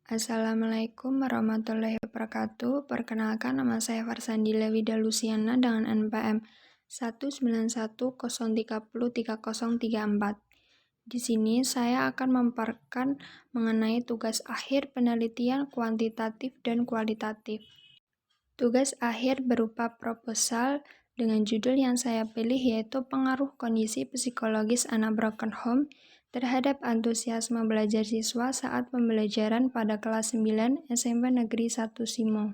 Assalamualaikum warahmatullahi wabarakatuh. Perkenalkan, nama saya Farsandila Wida Luciana dengan NPM 191030304. Di sini saya akan memaparkan mengenai tugas akhir penelitian kuantitatif dan kualitatif. Tugas akhir berupa proposal dengan judul yang saya pilih yaitu pengaruh kondisi psikologis anak broken home terhadap antusiasme belajar siswa saat pembelajaran pada kelas 9 SMP Negeri 1 Simo.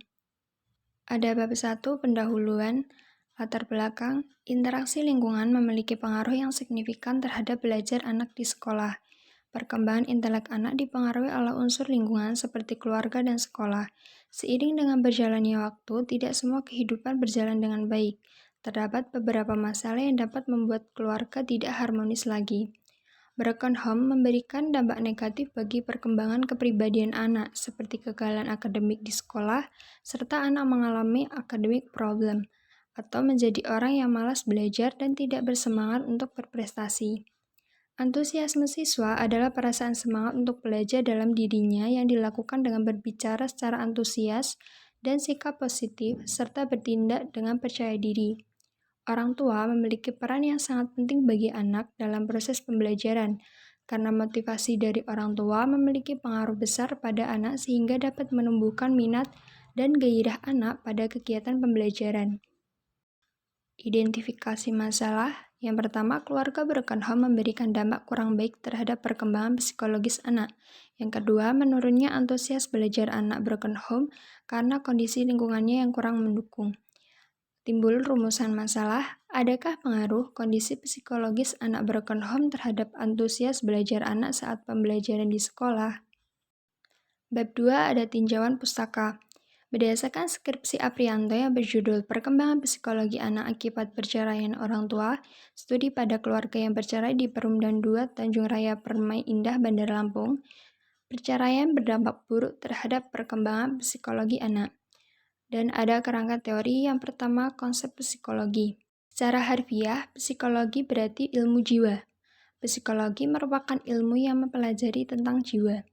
Ada bab 1 pendahuluan, latar belakang, interaksi lingkungan memiliki pengaruh yang signifikan terhadap belajar anak di sekolah. Perkembangan intelek anak dipengaruhi oleh unsur lingkungan seperti keluarga dan sekolah. Seiring dengan berjalannya waktu, tidak semua kehidupan berjalan dengan baik. Terdapat beberapa masalah yang dapat membuat keluarga tidak harmonis lagi. Broken home memberikan dampak negatif bagi perkembangan kepribadian anak, seperti kegagalan akademik di sekolah, serta anak mengalami academic problem, atau menjadi orang yang malas belajar dan tidak bersemangat untuk berprestasi. Antusiasme siswa adalah perasaan semangat untuk belajar dalam dirinya yang dilakukan dengan berbicara secara antusias dan sikap positif, serta bertindak dengan percaya diri. Orang tua memiliki peran yang sangat penting bagi anak dalam proses pembelajaran, karena motivasi dari orang tua memiliki pengaruh besar pada anak sehingga dapat menumbuhkan minat dan gairah anak pada kegiatan pembelajaran. Identifikasi masalah. Yang pertama, keluarga broken home memberikan dampak kurang baik terhadap perkembangan psikologis anak. Yang kedua, menurunnya antusias belajar anak broken home karena kondisi lingkungannya yang kurang mendukung. Timbul rumusan masalah, adakah pengaruh kondisi psikologis anak broken home terhadap antusias belajar anak saat pembelajaran di sekolah? Bab 2 ada tinjauan pustaka. Berdasarkan skripsi Aprianto yang berjudul Perkembangan Psikologi Anak Akibat Perceraian Orang Tua, studi pada keluarga yang bercerai di Perumdan 2 Tanjung Raya Permai Indah, Bandar Lampung, perceraian berdampak buruk terhadap perkembangan psikologi anak. Dan ada kerangka teori yang pertama, konsep psikologi. Secara harfiah, psikologi berarti ilmu jiwa. Psikologi merupakan ilmu yang mempelajari tentang jiwa.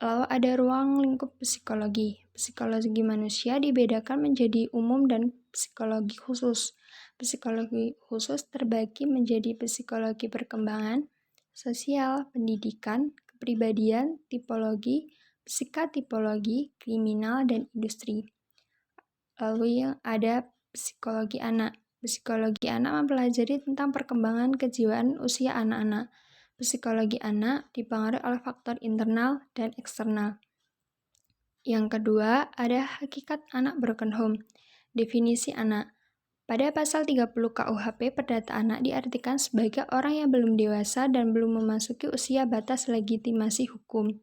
Lalu ada ruang lingkup psikologi. Psikologi manusia dibedakan menjadi umum dan psikologi khusus. Psikologi khusus terbagi menjadi psikologi perkembangan, sosial, pendidikan, kepribadian, tipologi, psikatipologi, kriminal, dan industri. Lalu yang ada psikologi anak. Psikologi anak mempelajari tentang perkembangan kejiwaan usia anak-anak. Psikologi anak dipengaruhi oleh faktor internal dan eksternal. Yang kedua, ada hakikat anak broken home. Definisi anak. Pada pasal 30 KUHP, perdata anak diartikan sebagai orang yang belum dewasa dan belum memasuki usia batas legitimasi hukum.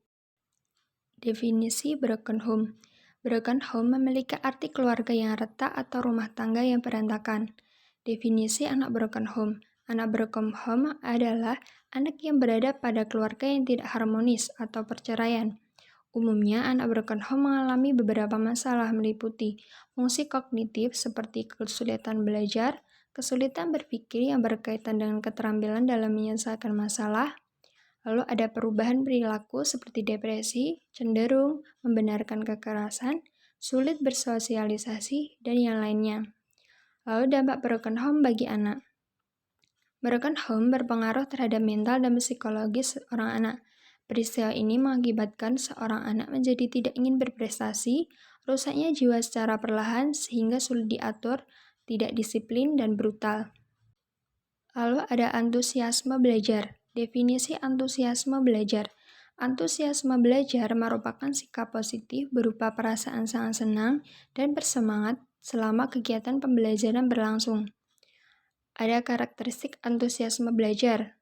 Definisi broken home. Broken home memiliki arti keluarga yang retak atau rumah tangga yang berantakan. Definisi anak broken home. Anak broken home adalah anak yang berada pada keluarga yang tidak harmonis atau perceraian. Umumnya, anak broken home mengalami beberapa masalah meliputi fungsi kognitif seperti kesulitan belajar, kesulitan berpikir yang berkaitan dengan keterampilan dalam menyelesaikan masalah. Lalu ada perubahan perilaku seperti depresi, cenderung membenarkan kekerasan, sulit bersosialisasi, dan yang lainnya. Lalu dampak broken home bagi anak. Broken home berpengaruh terhadap mental dan psikologis seorang anak. Peristiwa ini mengakibatkan seorang anak menjadi tidak ingin berprestasi, rusaknya jiwa secara perlahan sehingga sulit diatur, tidak disiplin, dan brutal. Lalu ada antusiasme belajar. Definisi antusiasme belajar. Antusiasme belajar merupakan sikap positif berupa perasaan sangat senang dan bersemangat selama kegiatan pembelajaran berlangsung. Ada karakteristik antusiasme belajar.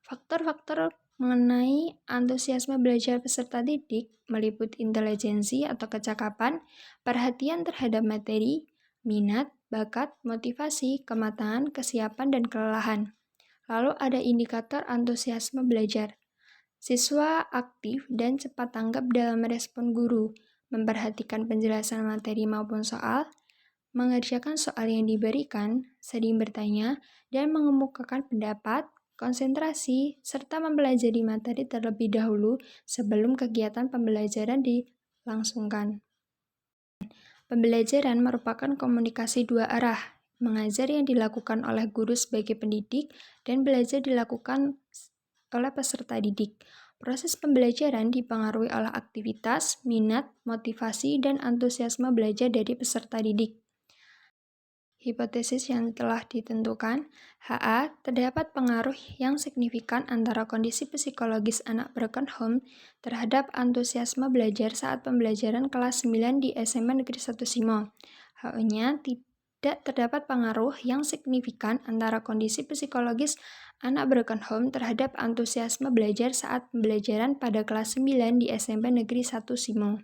Faktor-faktor mengenai antusiasme belajar peserta didik meliputi intelijensi atau kecakapan, perhatian terhadap materi, minat, bakat, motivasi, kematangan, kesiapan, dan kelelahan. Lalu ada indikator antusiasme belajar. Siswa aktif dan cepat tanggap dalam merespon guru, memperhatikan penjelasan materi maupun soal, mengerjakan soal yang diberikan, sering bertanya, dan mengemukakan pendapat, konsentrasi, serta mempelajari materi terlebih dahulu sebelum kegiatan pembelajaran dilangsungkan. Pembelajaran merupakan komunikasi dua arah, mengajar yang dilakukan oleh guru sebagai pendidik dan belajar dilakukan oleh peserta didik. Proses pembelajaran dipengaruhi oleh aktivitas, minat, motivasi, dan antusiasme belajar dari peserta didik. Hipotesis yang telah ditentukan, HA, terdapat pengaruh yang signifikan antara kondisi psikologis anak broken home terhadap antusiasme belajar saat pembelajaran kelas 9 di SMA Negeri 1 Simo. HO-nya tidak terdapat pengaruh yang signifikan antara kondisi psikologis anak broken home terhadap antusiasme belajar saat pembelajaran pada kelas 9 di SMP Negeri 1 Simo.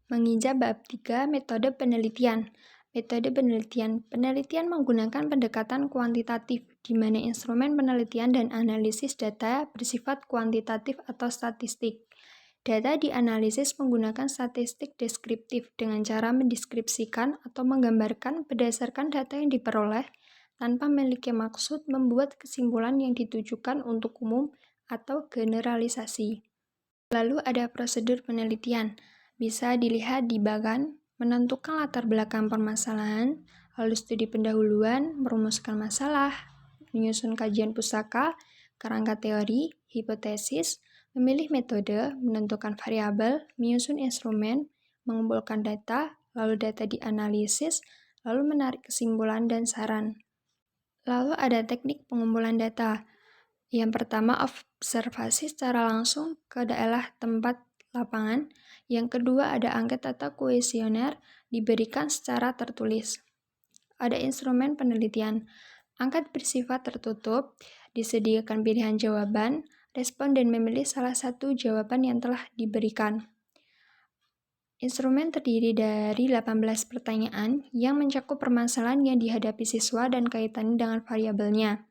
Menginjak bab 3 metode penelitian. Metode penelitian menggunakan pendekatan kuantitatif, di mana instrumen penelitian dan analisis data bersifat kuantitatif atau statistik. Data dianalisis menggunakan statistik deskriptif dengan cara mendeskripsikan atau menggambarkan berdasarkan data yang diperoleh tanpa memiliki maksud membuat kesimpulan yang ditujukan untuk umum atau generalisasi. Lalu ada prosedur penelitian. Bisa dilihat di bagan menentukan latar belakang permasalahan, lalu studi pendahuluan, merumuskan masalah, menyusun kajian pustaka, kerangka teori, hipotesis, memilih metode, menentukan variabel, menyusun instrumen, mengumpulkan data, lalu data dianalisis, lalu menarik kesimpulan dan saran. Lalu ada teknik pengumpulan data. Yang pertama, observasi secara langsung ke daerah tempat lapangan. Yang kedua, ada angket atau kuesioner diberikan secara tertulis. Ada instrumen penelitian. Angket bersifat tertutup, disediakan pilihan jawaban, responden memilih salah satu jawaban yang telah diberikan. Instrumen terdiri dari 18 pertanyaan yang mencakup permasalahan yang dihadapi siswa dan kaitannya dengan variabelnya.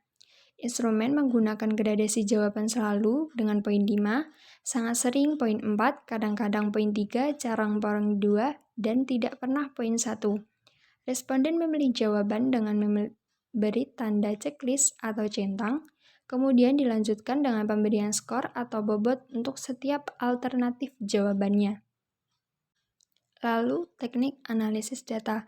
Instrumen menggunakan gradasi jawaban selalu dengan poin 5, sangat sering poin 4, kadang-kadang poin 3, jarang poin 2, dan tidak pernah poin 1. Responden memilih jawaban dengan memberi tanda checklist atau centang, kemudian dilanjutkan dengan pemberian skor atau bobot untuk setiap alternatif jawabannya. Lalu, teknik analisis data.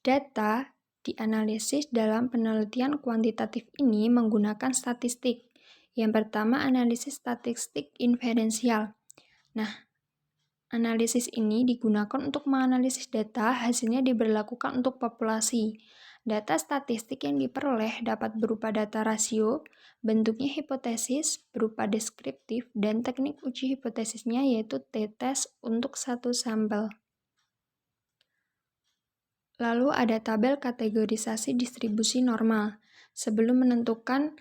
Data dianalisis dalam penelitian kuantitatif ini menggunakan statistik. Yang pertama, analisis statistik inferensial. Nah, analisis ini digunakan untuk menganalisis data, hasilnya diberlakukan untuk populasi. Data statistik yang diperoleh dapat berupa data rasio, bentuknya hipotesis, berupa deskriptif, dan teknik uji hipotesisnya yaitu t-test untuk satu sampel. Lalu ada tabel kategorisasi distribusi normal. Sebelum menentukan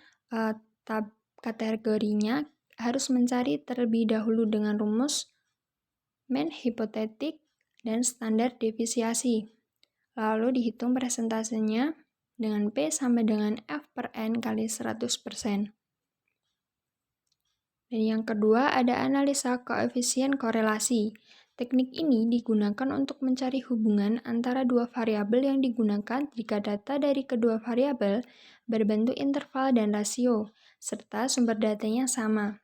kategorinya, harus mencari terlebih dahulu dengan rumus mean hipotetik dan standar deviasi. Lalu dihitung persentasenya dengan P sama dengan F per N kali 100%. Dan yang kedua ada analisa koefisien korelasi. Teknik ini digunakan untuk mencari hubungan antara dua variabel yang digunakan jika data dari kedua variabel berbentuk interval dan rasio, serta sumber datanya sama.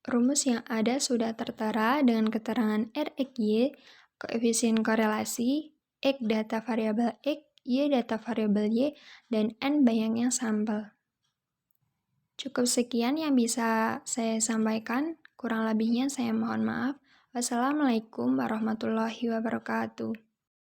Rumus yang ada sudah tertera dengan keterangan R(X)Y, koefisien korelasi, X data variabel X, Y data variabel Y, dan N bayangnya sampel. Cukup sekian yang bisa saya sampaikan, kurang lebihnya saya mohon maaf. Wassalamualaikum warahmatullahi wabarakatuh.